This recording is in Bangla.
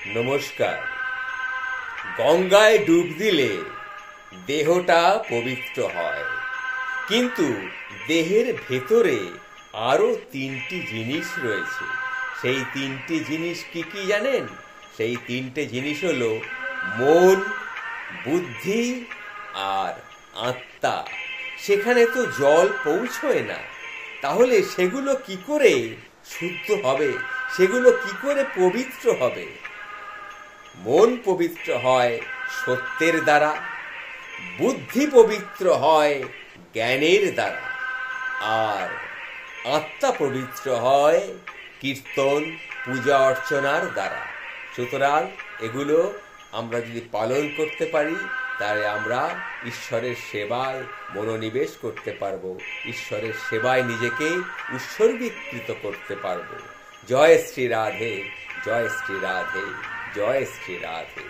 নমস্কার। গঙ্গায় ডুব দিলে দেহটা পবিত্র হয়, কিন্তু দেহের ভেতরে আরো তিনটি জিনিস রয়েছে। সেই তিনটি জিনিস কি কি জানেন? সেই তিনটে জিনিস হলো মন, বুদ্ধি আর আত্মা। সেখানে তো জল পৌঁছয় না, তাহলে সেগুলো কি করে শুদ্ধ হবে? সেগুলো কি করে পবিত্র হবে? মন পবিত্র হয় সত্যের দ্বারা, বুদ্ধি পবিত্র হয় জ্ঞানের দ্বারা, আর আত্মা পবিত্র হয় কীর্তন, পূজা অর্চনার দ্বারা। সুতরাং এগুলো আমরা যদি পালন করতে পারি, তাহলে আমরা ঈশ্বরের সেবায় মনোনিবেশ করতে পারবো, ঈশ্বরের সেবায় নিজেকে উৎসর্গীকৃত করতে পারবো। জয় শ্রী রাধে, জয় শ্রী রাধে, জয় শ্রী রাধে।